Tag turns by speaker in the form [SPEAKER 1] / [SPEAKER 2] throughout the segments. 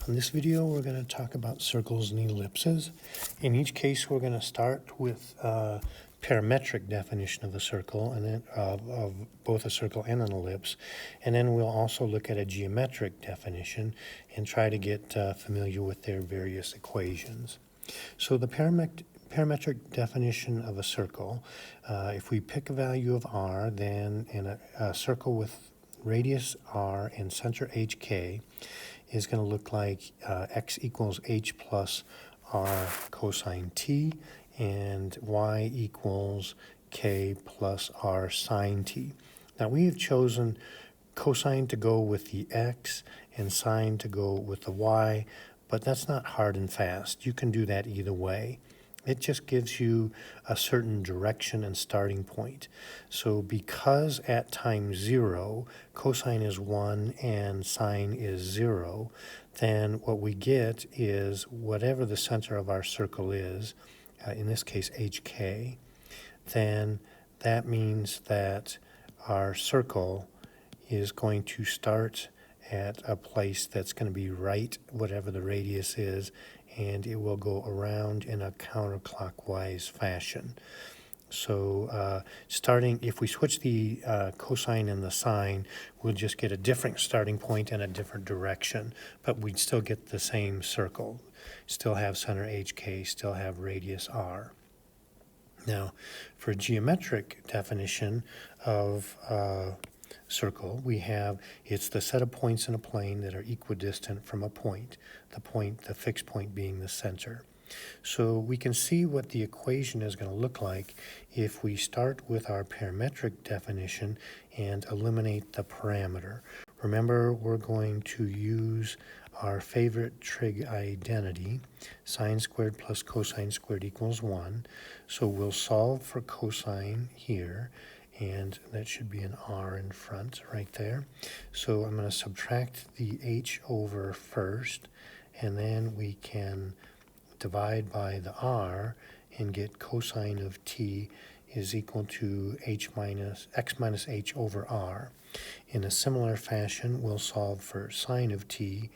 [SPEAKER 1] In this video, we're going to talk about circles and ellipses. In each case, we're going to start with a parametric definition of a circle, and then of both a circle and an ellipse. And then we'll also look at a geometric definition and try to get familiar with their various equations. So the parametric definition of a circle, if we pick a value of r, then in a circle with radius r and center hk, is going to look like x equals h plus r cosine t, and y equals k plus r sine t. Now we have chosen cosine to go with the x and sine to go with the y, but that's not hard and fast. You can do that either way. It just gives you a certain direction and starting point. So because at time 0, cosine is 1 and sine is 0, then what we get is whatever the center of our circle is, in this case hk, then that means that our circle is going to start at a place that's going to be right, whatever the radius is, and it will go around in a counterclockwise fashion. So if we switch the cosine and the sine, we'll just get a different starting point and a different direction, but we'd still get the same circle, still have center hk, still have radius r. Now, for a geometric definition of circle, we have it's the set of points in a plane that are equidistant from a point, the fixed point being the center. So we can see what the equation is going to look like if we start with our parametric definition and eliminate the parameter. Remember, we're going to use our favorite trig identity, sine squared plus cosine squared equals 1. So we'll solve for cosine here, and that should be an r in front right there. So I'm going to subtract the h over first, and then we can divide by the r and get cosine of t is equal to x minus h over r. In a similar fashion, we'll solve for sine of t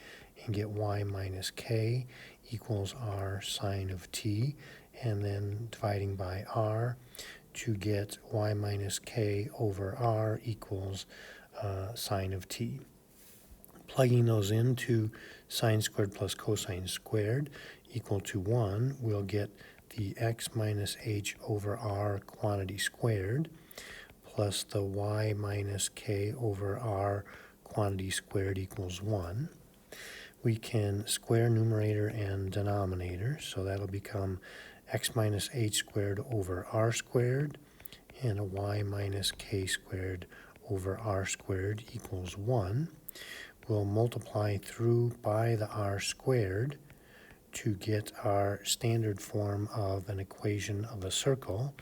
[SPEAKER 1] and get y minus k equals r sine of t, and then dividing by r to get y minus k over r equals sine of t. Plugging those into sine squared plus cosine squared equal to 1, we'll get the x minus h over r quantity squared plus the y minus k over r quantity squared equals 1. We can square numerator and denominator, so that'll become x minus h squared over r squared, and a y minus k squared over r squared equals 1. We'll multiply through by the r squared to get our standard form of an equation of a circle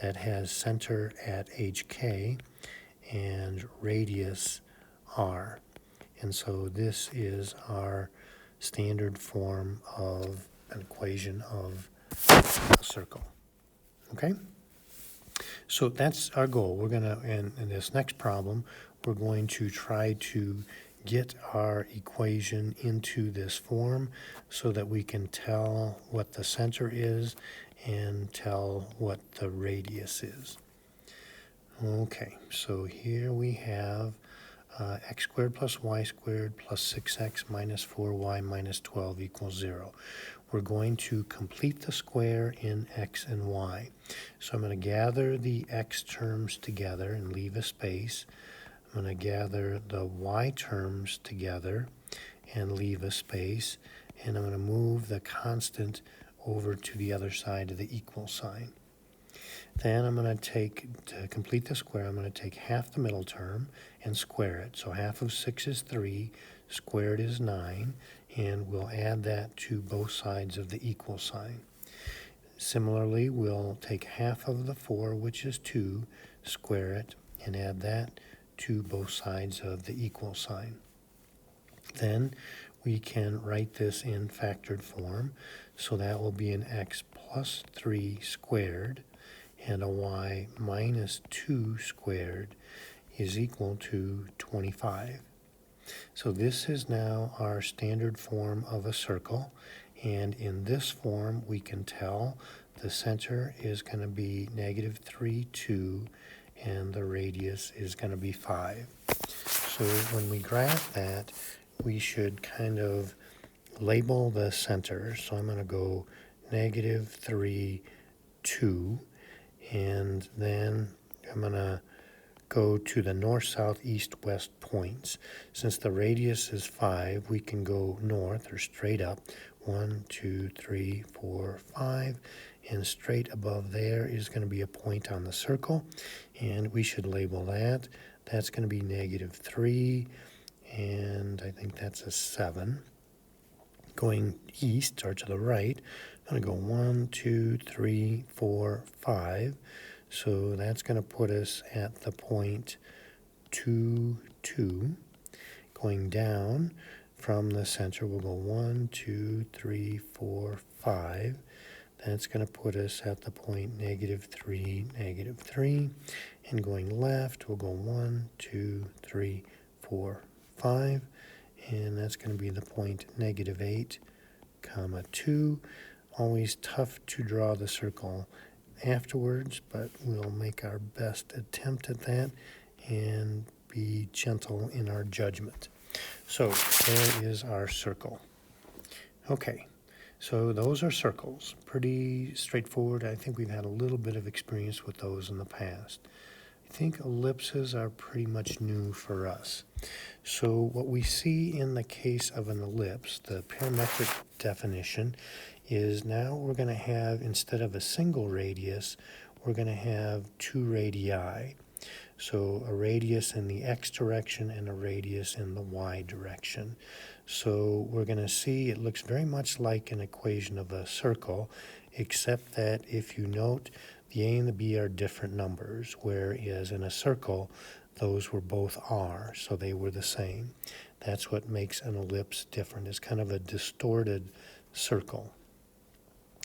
[SPEAKER 1] that has center at hk and radius r. And so this is our standard form of an equation of a circle. Okay? So that's our goal. We're going to, in this next problem, we're going to try to get our equation into this form so that we can tell what the center is and tell what the radius is. Okay, so here we have x squared plus y squared plus 6x minus 4y minus 12 equals 0. We're going to complete the square in x and y. So I'm going to gather the x terms together and leave a space. I'm going to gather the y terms together and leave a space. And I'm going to move the constant over to the other side of the equal sign. Then I'm going to complete the square, I'm going to take half the middle term and square it. So half of 6 is 3, squared is 9, and we'll add that to both sides of the equal sign. Similarly, we'll take half of the 4, which is 2, square it, and add that to both sides of the equal sign. Then we can write this in factored form, so that will be an x plus 3 squared and a y minus 2 squared is equal to 25. So this is now our standard form of a circle, and in this form we can tell the center is going to be -3, 2, and the radius is going to be 5. So when we graph that, we should kind of label the center. So I'm going to go -3, 2, and then I'm going to go to the north, south, east, west points. Since the radius is 5, we can go north or straight up. 1, 2, 3, 4, 5, and straight above there is going to be a point on the circle, and we should label that. That's going to be -3, and I think that's a 7. Going east or to the right, I'm going to go 1, 2, 3, 4, 5. So that's going to put us at the point 2, 2. Going down from the center, we'll go 1, 2, 3, 4, 5. That's going to put us at the point -3, -3. And going left, we'll go 1, 2, 3, 4, 5. And that's going to be the point -8, 2. Always tough to draw the circle afterwards, but we'll make our best attempt at that and be gentle in our judgment. So there is our circle. Okay, so those are circles. Pretty straightforward. I think we've had a little bit of experience with those in the past. I think ellipses are pretty much new for us. So what we see in the case of an ellipse, the parametric definition, is now we're going to have, instead of a single radius, we're going to have 2 radii. So a radius in the x direction and a radius in the y direction. So we're going to see it looks very much like an equation of a circle, except that if you note, the a and the b are different numbers, whereas in a circle, those were both r, so they were the same. That's what makes an ellipse different. It's kind of a distorted circle.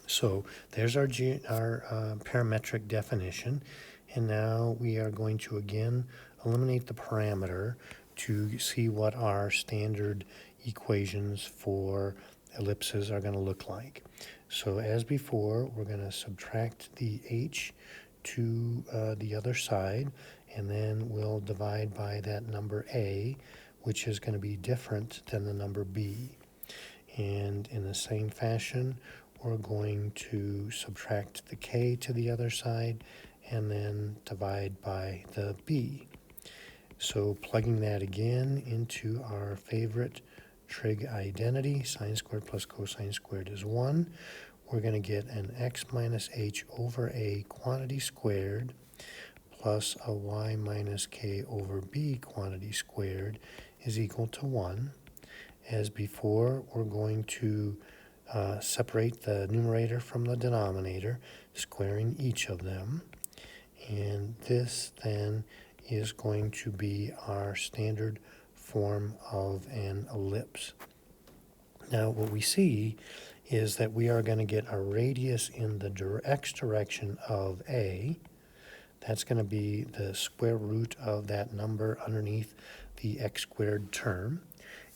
[SPEAKER 1] So there's our parametric definition, and now we are going to again eliminate the parameter to see what our standard equations for ellipses are going to look like. So as before, we're going to subtract the h to the other side, and then we'll divide by that number a, which is going to be different than the number b. And in the same fashion, we're going to subtract the k to the other side and then divide by the b. So plugging that again into our favorite trig identity, sine squared plus cosine squared is 1. We're going to get an x minus h over a quantity squared plus a y minus k over b quantity squared is equal to 1. As before, we're going to separate the numerator from the denominator, squaring each of them. And this then is going to be our standard form of an ellipse. Now what we see is that we are going to get a radius in the x direction of a. That's going to be the square root of that number underneath the x squared term.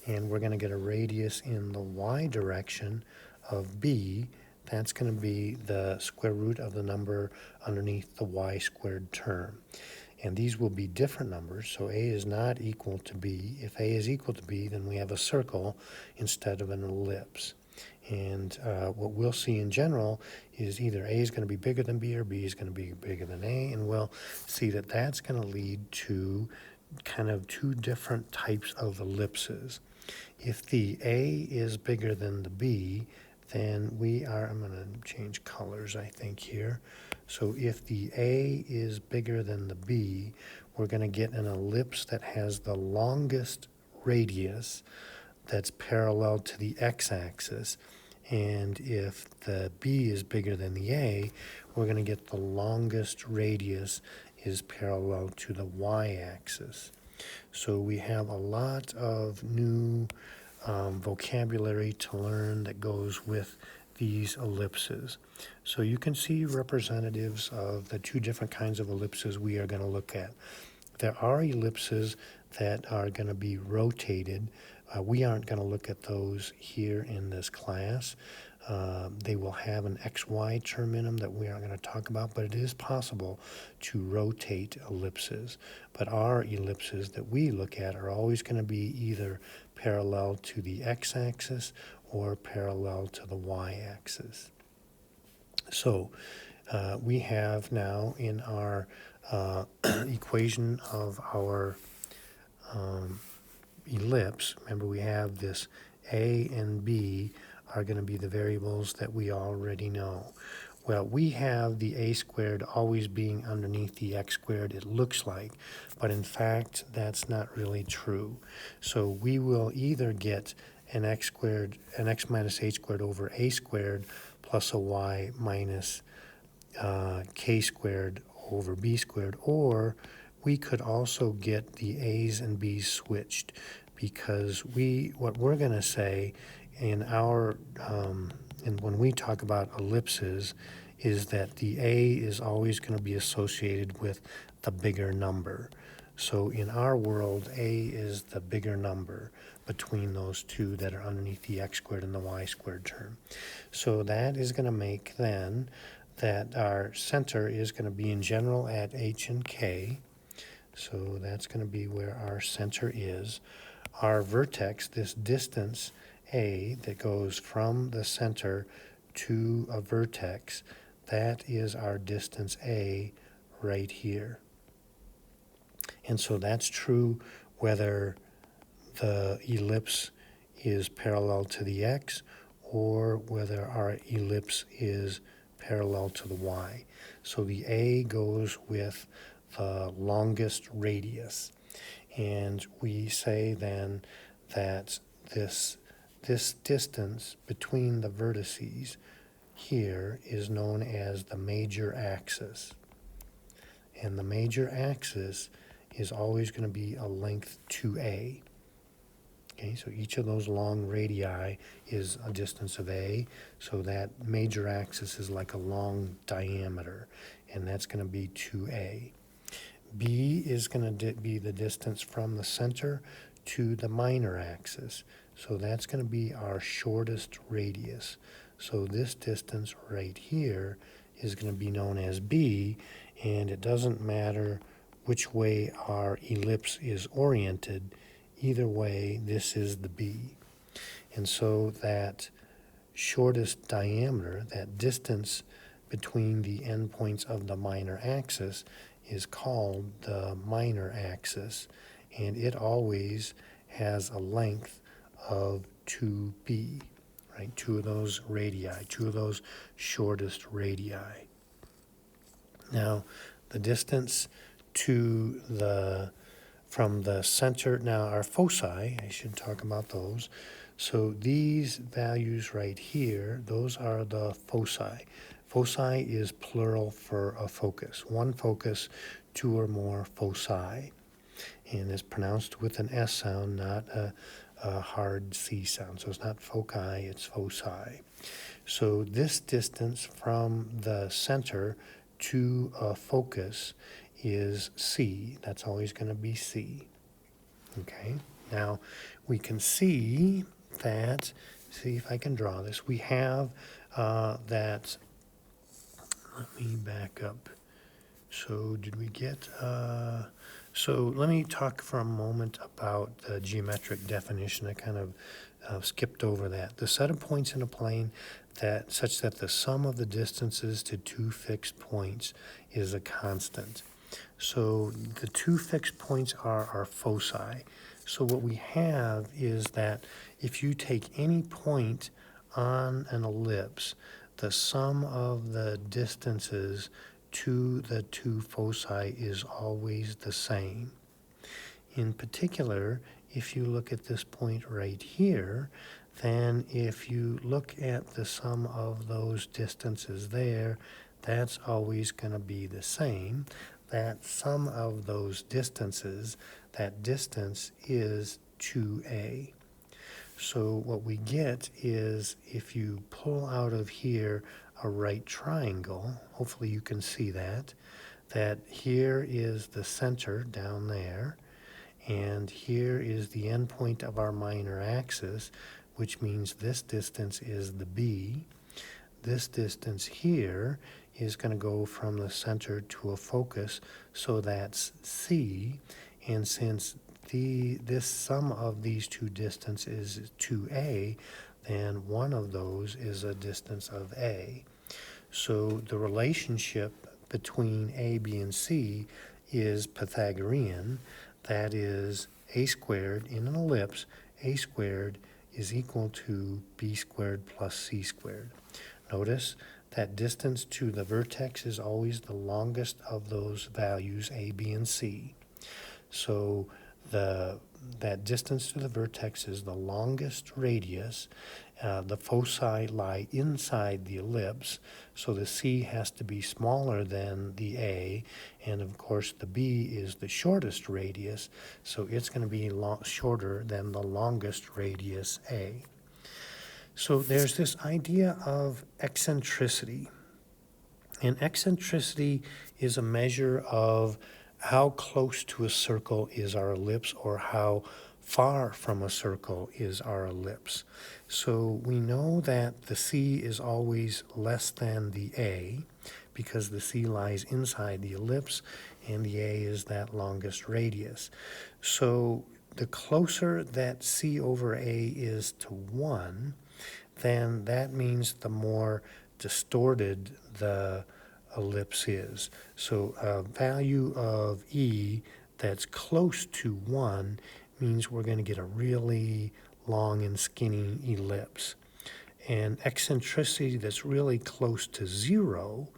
[SPEAKER 1] And we're going to get a radius in the y direction of b. That's going to be the square root of the number underneath the y squared term. And these will be different numbers, so a is not equal to b. If a is equal to b, then we have a circle instead of an ellipse. And what we'll see in general is either a is going to be bigger than b or b is going to be bigger than a, and we'll see that that's going to lead to kind of 2 different types of ellipses. If the a is bigger than the b, then I'm going to change colors, I think, here. So if the a is bigger than the b, we're going to get an ellipse that has the longest radius that's parallel to the x-axis. And if the b is bigger than the a, we're going to get the longest radius is parallel to the y-axis. So we have a lot of new vocabulary to learn that goes with these ellipses. So you can see representatives of the 2 different kinds of ellipses we are going to look at. There are ellipses that are going to be rotated. We aren't going to look at those here in this class. They will have an XY term in them that we aren't going to talk about, but it is possible to rotate ellipses. But our ellipses that we look at are always going to be either parallel to the x-axis or parallel to the y-axis. So we have now in our equation of our ellipse, remember we have this a and b are going to be the variables that we already know. Well, we have the a squared always being underneath the x squared, it looks like, but in fact that's not really true. So we will either get an x minus h squared over a squared plus a y minus k squared over b squared, or we could also get the a's and b's switched, because what we're going to say in our and when we talk about ellipses is that the a is always going to be associated with the bigger number. So in our world, a is the bigger number between those two that are underneath the x squared and the y squared term. So that is going to make then that our center is going to be in general at h and k. So that's going to be where our center is. Our vertex, this distance a that goes from the center to a vertex, that is our distance a right here. And so that's true whether the ellipse is parallel to the x or whether our ellipse is parallel to the y. So the a goes with the longest radius. And we say then that this distance between the vertices here is known as the major axis. And the major axis is always going to be a length 2a. Okay, so each of those long radii is a distance of a, so that major axis is like a long diameter, and that's going to be 2a. B is going to be the distance from the center to the minor axis, so that's going to be our shortest radius. So this distance right here is going to be known as b, and it doesn't matter which way our ellipse is oriented. Either way, this is the b. And so that shortest diameter, that distance between the endpoints of the minor axis, is called the minor axis, and it always has a length of 2b, right? Two of those radii, two of those shortest radii. Now, the distance to from the center, now our foci, I should talk about those. So these values right here, those are the foci. Foci is plural for a focus. One focus, two or more foci. And it's pronounced with an S sound, not a hard C sound. So it's not foci, it's foci. So this distance from the center to a focus is C. That's always going to be C. Okay, now we can see that, see if I can draw this, we have that, let me back up. So did we get, so let me talk for a moment about the geometric definition. I kind of skipped over that. The set of points in a plane that such that the sum of the distances to two fixed points is a constant. So the two fixed points are our foci. So what we have is that if you take any point on an ellipse, the sum of the distances to the two foci is always the same. In particular, if you look at this point right here, then if you look at the sum of those distances there, that's always going to be the same. That sum of those distances, that distance is 2a. So what we get is if you pull out of here a right triangle, hopefully you can see that here is the center down there, and here is the endpoint of our minor axis, which means this distance is the B. This distance here is going to go from the center to a focus, so that's C. And since this sum of these two distances is 2A, then one of those is a distance of A. So the relationship between A, B, and C is Pythagorean. That is A squared in an ellipse, A squared is equal to B squared plus C squared. Notice that distance to the vertex is always the longest of those values, A, B, and C. So that distance to the vertex is the longest radius. The foci lie inside the ellipse, so the C has to be smaller than the A, and of course the B is the shortest radius, so it's going to be shorter than the longest radius A. So there's this idea of eccentricity. And eccentricity is a measure of how close to a circle is our ellipse, or how far from a circle is our ellipse. So we know that the C is always less than the A, because the C lies inside the ellipse, and the A is that longest radius. So the closer that C over A is to 1, then that means the more distorted the ellipse is. So a value of E that's close to 1 means we're going to get a really long and skinny ellipse. And eccentricity that's really close to 0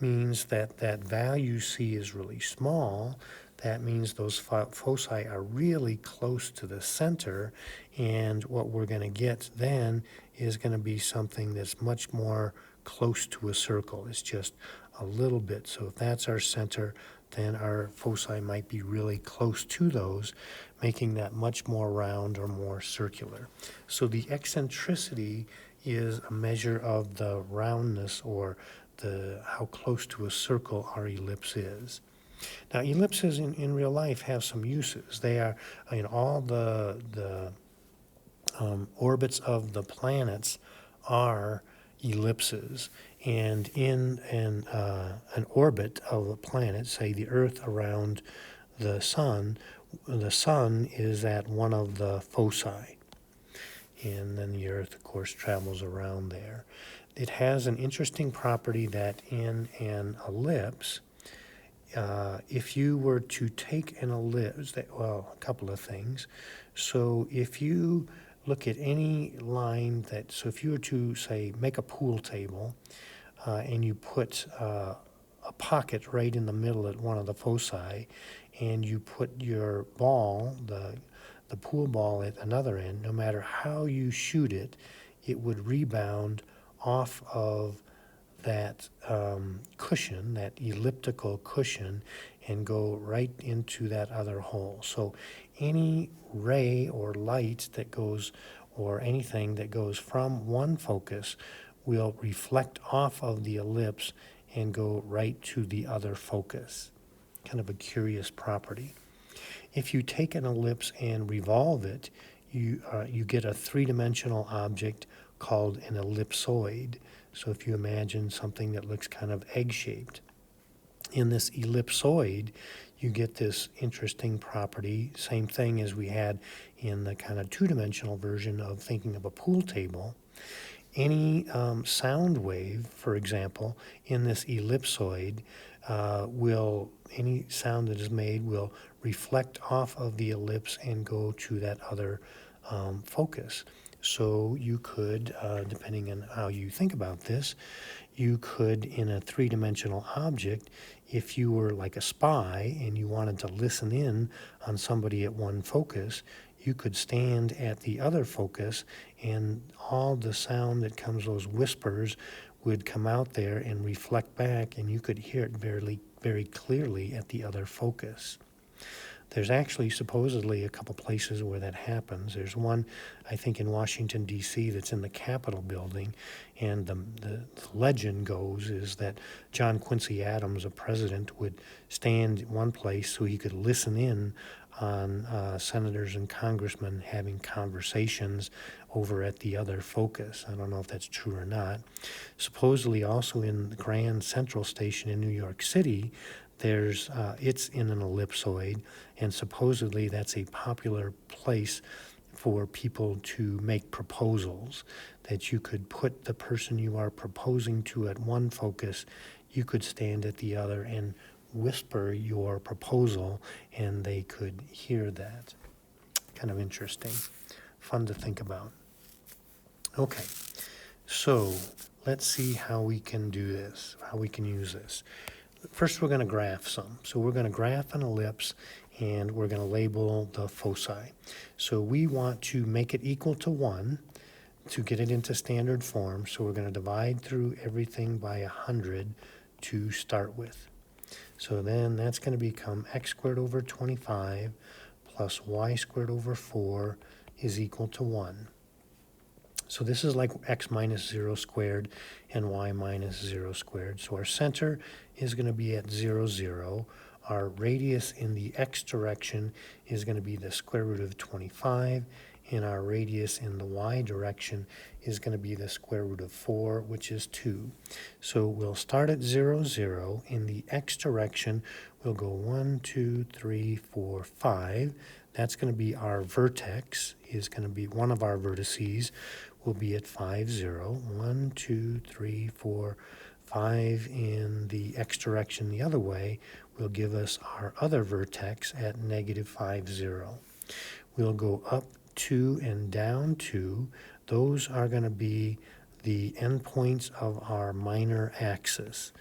[SPEAKER 1] means that that value C is really small. That means those foci are really close to the center, and what we're going to get then is going to be something that's much more close to a circle. It's just a little bit. So if that's our center, then our foci might be really close to those, making that much more round or more circular. So the eccentricity is a measure of the roundness, or how close to a circle our ellipse is. Now, ellipses in real life have some uses. They are, all the orbits of the planets are ellipses. And in an orbit of a planet, say the Earth around the Sun is at one of the foci. And then the Earth, of course, travels around there. It has an interesting property that in an ellipse, if you were to take an ellipse, a couple of things. So if you look at any line so if you were to, say, make a pool table, and you put a pocket right in the middle at one of the foci, and you put your ball, the pool ball, at another end, no matter how you shoot it, it would rebound off of that cushion, that elliptical cushion, and go right into that other hole. So any ray or light that goes, or anything that goes from one focus, will reflect off of the ellipse and go right to the other focus. Kind of a curious property. If you take an ellipse and revolve it, you get a three-dimensional object called an ellipsoid. So if you imagine something that looks kind of egg-shaped. In this ellipsoid, you get this interesting property, same thing as we had in the kind of two-dimensional version of thinking of a pool table. Any sound wave, for example, in this ellipsoid, any sound that is made will reflect off of the ellipse and go to that other focus. So you could, depending on how you think about this, you could, in a three-dimensional object, if you were like a spy and you wanted to listen in on somebody at one focus, you could stand at the other focus, and all the sound that comes, those whispers, would come out there and reflect back, and you could hear it very, very clearly at the other focus. There's actually supposedly a couple places where that happens. There's one, I think, in Washington, D.C. that's in the Capitol building, and the legend goes is that John Quincy Adams, a president, would stand one place so he could listen in on senators and congressmen having conversations over at the other focus. I don't know if that's true or not. Supposedly also in the Grand Central Station in New York City, there's it's in an ellipsoid, and supposedly that's a popular place for people to make proposals, that you could put the person you are proposing to at one focus, you could stand at the other and whisper your proposal, and they could hear that. Kind of interesting. Fun to think about. Okay, so let's see how we can do this, how we can use this. First, we're going to graph some. So we're going to graph an ellipse, and we're going to label the foci. So we want to make it equal to 1 to get it into standard form. So we're going to divide through everything by 100 to start with. So then that's going to become x squared over 25 plus y squared over 4 is equal to 1. So this is like x minus 0 squared and y minus 0 squared. So our center is going to be at 0, 0. Our radius in the x direction is going to be the square root of 25, and our radius in the y direction is going to be the square root of 4, which is 2. So we'll start at 0, 0. In the x direction, we'll go 1, 2, 3, 4, 5. That's going to be our vertex, is going to be one of our vertices, will be at 5, 0. 1, 2, 3, 4, 5 in the x direction the other way will give us our other vertex at negative 5, 0. We'll go up 2 and down 2. Those are going to be the endpoints of our minor axis.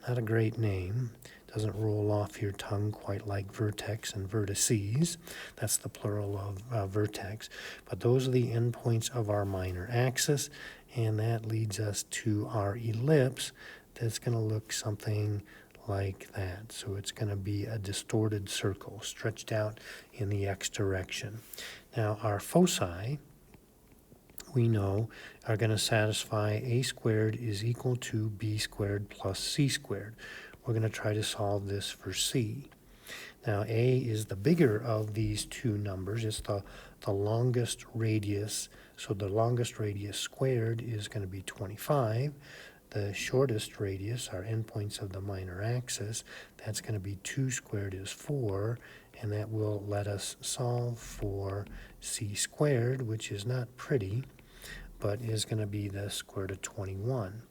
[SPEAKER 1] Not a great name. Doesn't roll off your tongue quite like vertex and vertices. That's the plural of vertex. But those are the endpoints of our minor axis, and that leads us to our ellipse that's going to look something like that. So it's going to be a distorted circle stretched out in the x direction. Now our foci, we know, are going to satisfy a squared is equal to b squared plus c squared. We're going to try to solve this for c. Now a is the bigger of these two numbers. It's the longest radius. So the longest radius squared is going to be 25. The shortest radius, our endpoints of the minor axis, that's going to be 2 squared is 4, and that will let us solve for c squared, which is not pretty, but is going to be the square root of 21.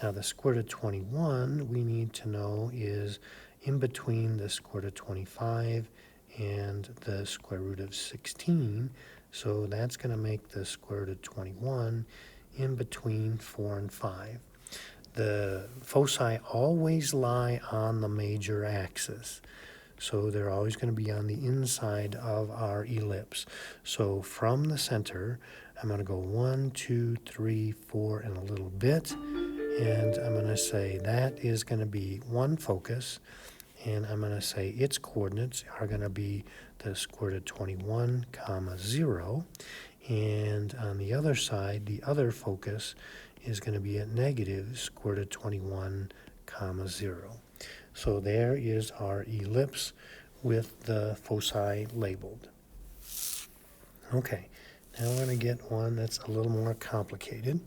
[SPEAKER 1] Now the square root of 21 we need to know is in between the square root of 25 and the square root of 16, so that's going to make the square root of 21 in between 4 and 5. The foci always lie on the major axis, so they're always going to be on the inside of our ellipse. So from the center, I'm going to go 1, 2, 3, 4, and a little bit, and I'm going to say that is going to be one focus, and I'm going to say its coordinates are going to be the square root of 21, comma 0, and on the other side, the other focus is going to be at negative square root of 21, comma 0. So there is our ellipse with the foci labeled. Okay, now we're going to get one that's a little more complicated.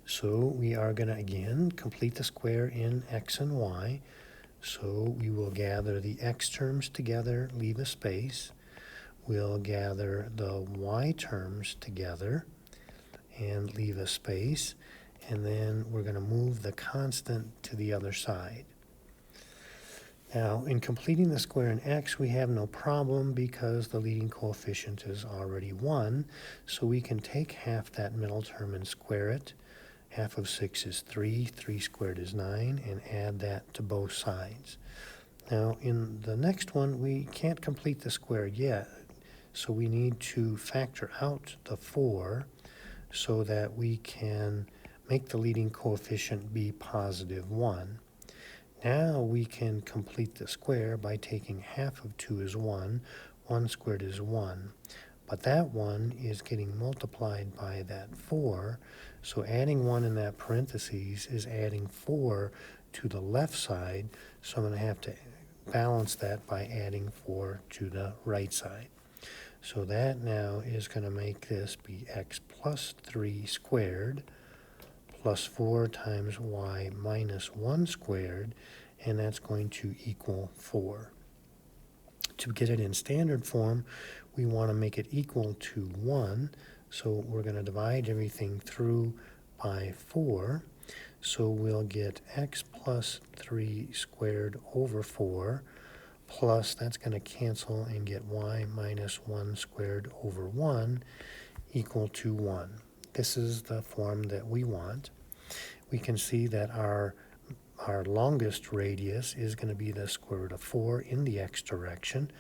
[SPEAKER 1] So we are going to, again, complete the square in x and y. So we will gather the x terms together, leave a space. We'll gather the y terms together and leave a space, and then we're going to move the constant to the other side. Now, in completing the square in x, we have no problem because the leading coefficient is already 1, so we can take half that middle term and square it. Half of 6 is 3, 3 squared is 9, and add that to both sides. Now, in the next one, we can't complete the square yet, so we need to factor out the 4 so that we can make the leading coefficient be positive 1. Now we can complete the square by taking half of 2 is 1, 1 squared is 1. But that 1 is getting multiplied by that 4, so adding 1 in that parentheses is adding 4 to the left side, so I'm going to have to balance that by adding 4 to the right side. So that now is going to make this be x plus 3 squared plus 4 times y minus 1 squared, and that's going to equal 4. To get it in standard form, we want to make it equal to 1, so we're going to divide everything through by 4. So we'll get x plus 3 squared over 4, plus that's going to cancel and get y minus 1 squared over 1 equal to 1. This is the form that we want. We can see that our longest radius is going to be the square root of 4 in the x direction.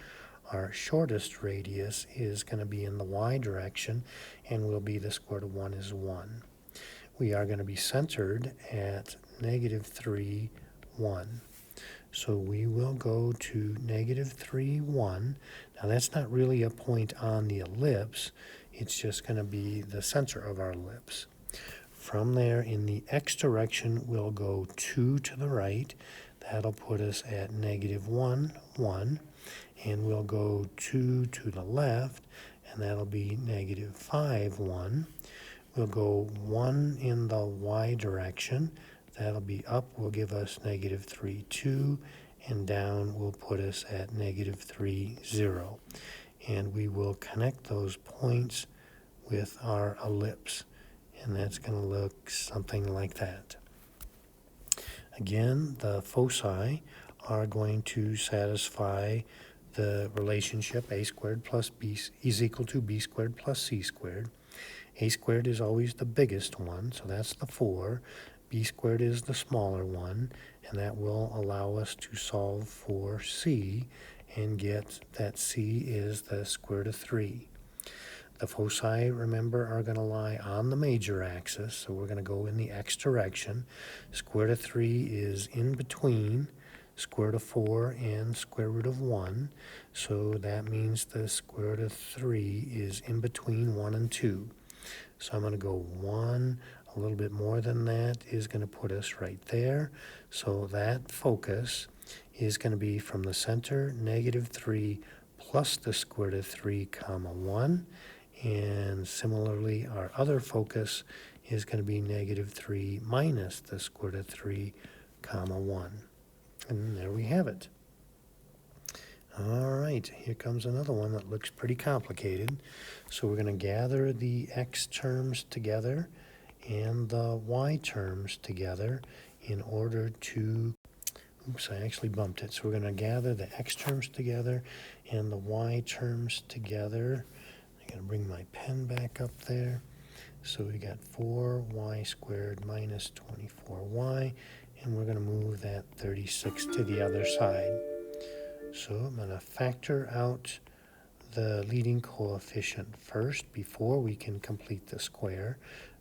[SPEAKER 1] Our shortest radius is going to be in the y direction, and will be the square root of 1 is 1. We are going to be centered at -3, 1. So we will go to -3, 1. Now that's not really a point on the ellipse, it's just going to be the center of our ellipse. From there, in the x direction, we'll go 2 to the right. That'll put us at -1, 1. And we'll go 2 to the left, and that'll be -5, 1. We'll go 1 in the y direction. That'll be up, will give us -3, 2, and down will put us at -3, 0. And we will connect those points with our ellipse, and that's going to look something like that. Again, the foci are going to satisfy the relationship a squared plus b is equal to b squared plus c squared. A squared is always the biggest one, so that's the 4. B squared is the smaller one, and that will allow us to solve for c and get that c is the square root of 3. The foci, remember, are going to lie on the major axis, so we're going to go in the x direction. Square root of 3 is in between square root of 4 and square root of 1, so that means the square root of 3 is in between 1 and 2. So I'm going to go 1, a little bit more than that is going to put us right there. So that focus is going to be from the center, -3 plus the square root of 3, comma 1. And similarly, our other focus is going to be -3 minus the square root of 3, comma 1. And there we have it. All right, here comes another one that looks pretty complicated. So we're going to gather the x terms together and the y terms together in order to, oops, I actually bumped it. So we're going to gather the x terms together and the y terms together. I'm going to bring my pen back up there. So we got 4y squared minus 24y, and we're going to move that 36 to the other side. So I'm going to factor out the leading coefficient first before we can complete the square.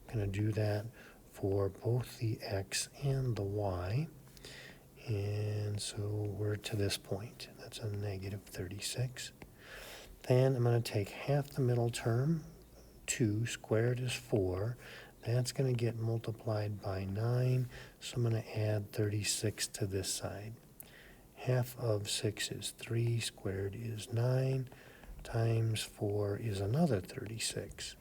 [SPEAKER 1] I'm going to do that for both the x and the y. And so we're to this point. That's a -36. Then I'm going to take half the middle term. 2 squared is 4. That's going to get multiplied by 9. So I'm going to add 36 to this side. Half of 6 is 3, squared is 9, times 4 is another 36.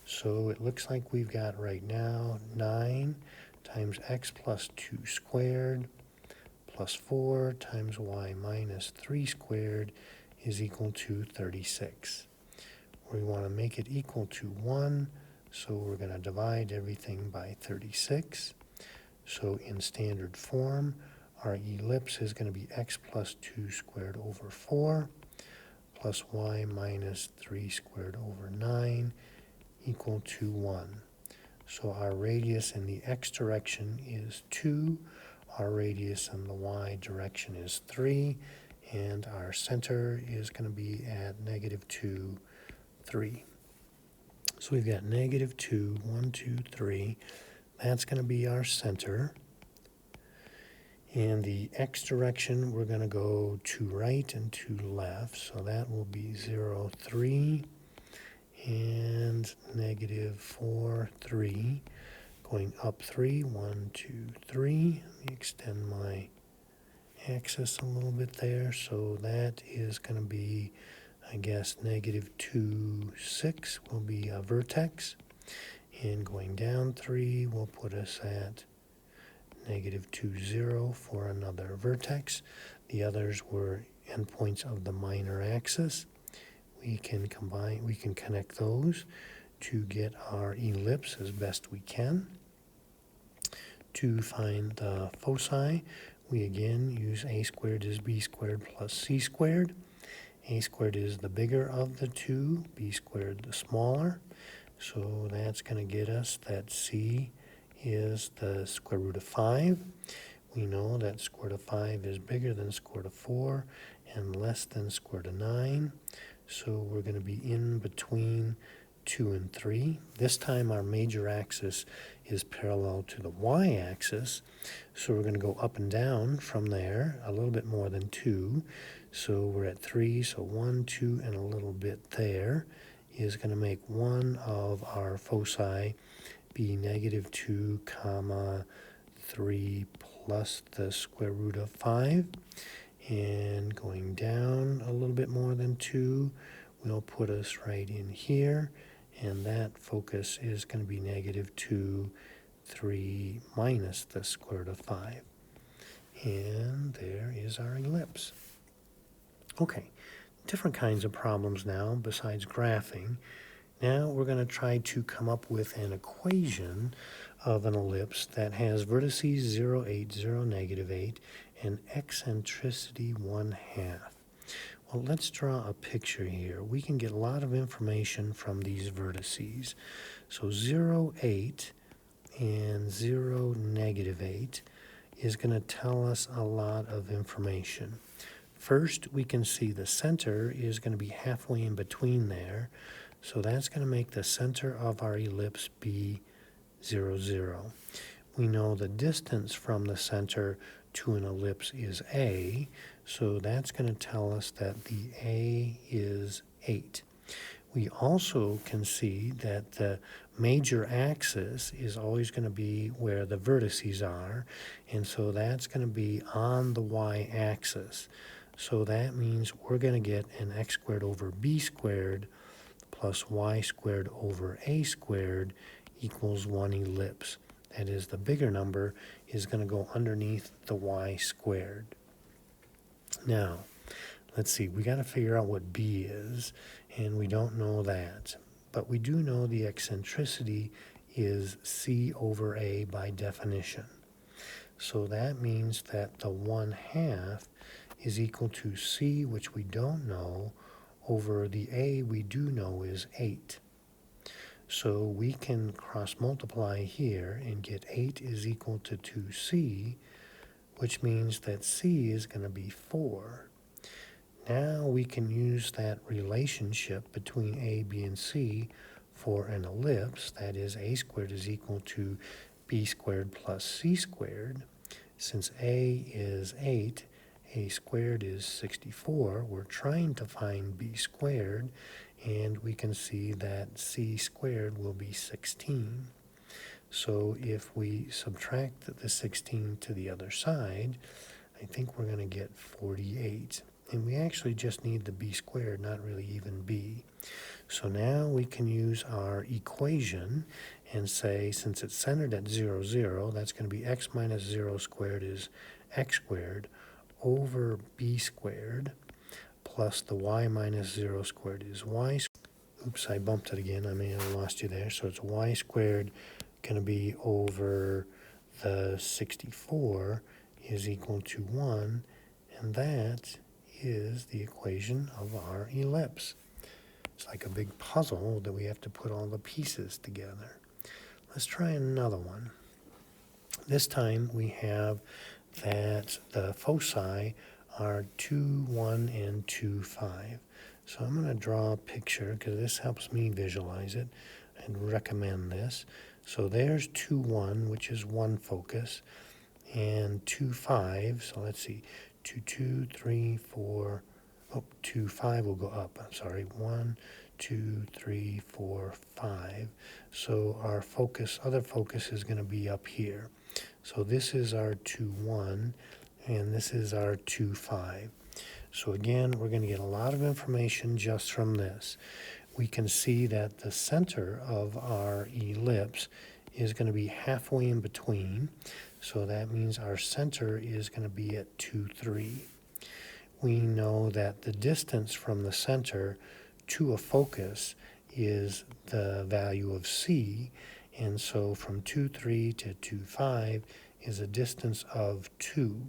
[SPEAKER 1] So it looks like we've got right now 9 times x plus 2 squared plus 4 times y minus 3 squared is equal to 36. We want to make it equal to 1, so we're going to divide everything by 36. So in standard form, our ellipse is going to be x plus 2 squared over 4 plus y minus 3 squared over 9 equal to 1. So our radius in the x direction is 2, our radius in the y direction is 3, and our center is going to be at -2, 3. So we've got -2, 1, 2, 3. That's going to be our center. In the x direction, we're going to go to right and to left, so that will be 0, 3, and -4, 3. Going up 3, 1, 2, 3. Let me extend my axis a little bit there, so that is going to be, I guess, negative 2, 6 will be a vertex, and going down 3 will put us at negative 2, 0 for another vertex. The others were endpoints of the minor axis. We can connect those to get our ellipse as best we can. To find the foci, we again use a squared is b squared plus c squared. A squared is the bigger of the two, b squared the smaller. So that's going to get us that c is the square root of 5. We know that square root of 5 is bigger than square root of 4 and less than square root of 9. So we're going to be in between 2 and 3. This time our major axis is parallel to the y-axis, so we're going to go up and down from there a little bit more than 2. So we're at 3, so 1, 2, and a little bit there is going to make one of our foci be negative 2, comma 3 plus the square root of 5. And going down a little bit more than 2 will put us right in here, and that focus is going to be negative 2, 3 minus the square root of 5. And there is our ellipse. Okay, different kinds of problems now besides graphing. Now we're going to try to come up with an equation of an ellipse that has vertices 0, 8, 0, negative 8, and eccentricity 1/2. Well, let's draw a picture here. We can get a lot of information from these vertices. So 0, 8 and 0, negative 8 is going to tell us a lot of information. First, we can see the center is going to be halfway in between there. So that's going to make the center of our ellipse be 0, 0. We know the distance from the center to an ellipse is a, so that's going to tell us that the a is 8. We also can see that the major axis is always going to be where the vertices are, and so that's going to be on the y-axis. So that means we're going to get an x squared over b squared plus y squared over a squared equals 1 ellipse. That is, the bigger number is going to go underneath the y squared. Now, let's see, we got to figure out what b is, and we don't know that. But we do know the eccentricity is c over a by definition. So that means that the 1/2 is equal to c, which we don't know, over the a we do know is 8. So we can cross multiply here and get 8 is equal to 2c, which means that c is going to be 4. Now we can use that relationship between a, b, and c for an ellipse. That is, a squared is equal to b squared plus c squared. Since a is 8, a squared is 64. We're trying to find b squared, and we can see that c squared will be 16. So if we subtract the 16 to the other side, I think we're going to get 48. And we actually just need the b squared, not really even b. So now we can use our equation and say, since it's centered at 0, 0, that's going to be x minus 0 squared is x squared over b squared plus the y minus 0 squared is y squared. Oops, I bumped it again. I may have lost you there. So it's y squared going to be over the 64 is equal to 1, and that is the equation of our ellipse. It's like a big puzzle that we have to put all the pieces together. Let's try another one. This time we have that the foci are 2, 1, and 2, 5. So I'm going to draw a picture because this helps me visualize it and recommend this. So there's 2, 1, which is one focus, and 2, 5. So let's see, 2, 2, 3, 4. Oh, 2, 5 will go up. I'm sorry. 1, 2, 3, 4, 5. So our focus, other focus is going to be up here. So this is our 2, 1, and this is our 2, 5. So again, we're going to get a lot of information just from this. We can see that the center of our ellipse is going to be halfway in between. So that means our center is going to be at 2, 3. We know that the distance from the center to a focus is the value of c, and so from 2, 3 to 2, 5 is a distance of 2.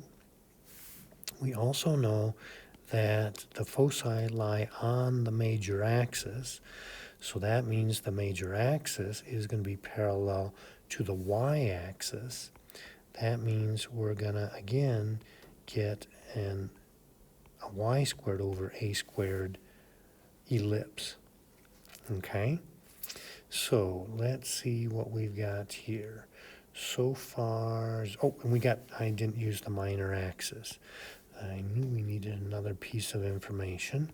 [SPEAKER 1] We also know that the foci lie on the major axis, so that means the major axis is going to be parallel to the y-axis. That means we're going to, again, get a y squared over a squared ellipse. Okay? So let's see what we've got here. So far, and I didn't use the minor axis. I knew we needed another piece of information.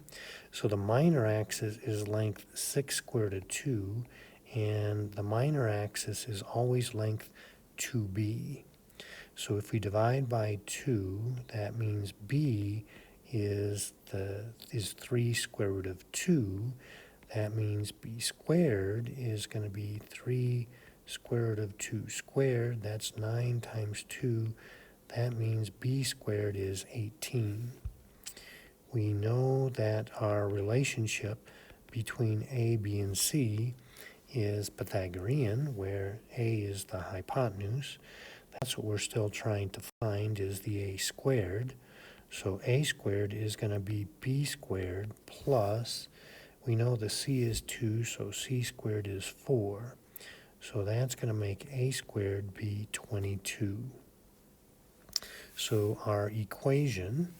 [SPEAKER 1] So the minor axis is length 6 squared of 2, and the minor axis is always length 2b. So if we divide by 2, that means b is 3 square root of 2. That means b squared is going to be 3 square root of 2 squared. That's 9 times 2. That means b squared is 18. We know that our relationship between a, b, and c is Pythagorean, where a is the hypotenuse. That's what we're still trying to find, is the a squared. So a squared is going to be b squared plus, we know the c is 2, so c squared is 4. So that's going to make a squared be 22. So our equation,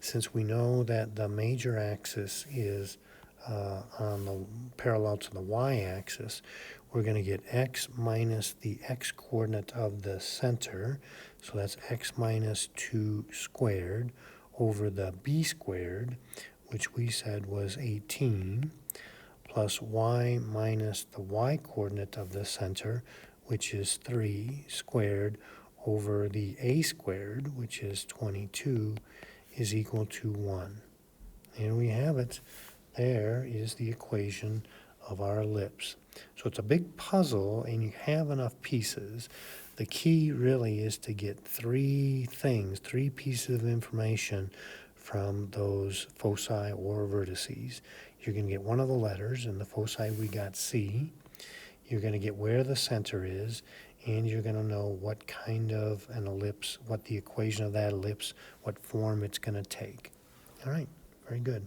[SPEAKER 1] since we know that the major axis is parallel to the y-axis, we're going to get x minus the x coordinate of the center, so that's x minus 2 squared over the b squared, which we said was 18, plus y minus the y coordinate of the center, which is 3 squared over the a squared, which is 22, is equal to 1. There we have it. There is the equation of our ellipse. So it's a big puzzle, and you have enough pieces. The key really is to get 3 pieces of information from those foci or vertices. You're going to get one of the letters. In the foci, we got C. You're going to get where the center is, and you're going to know what kind of an ellipse, what the equation of that ellipse, what form it's going to take. All right, very good.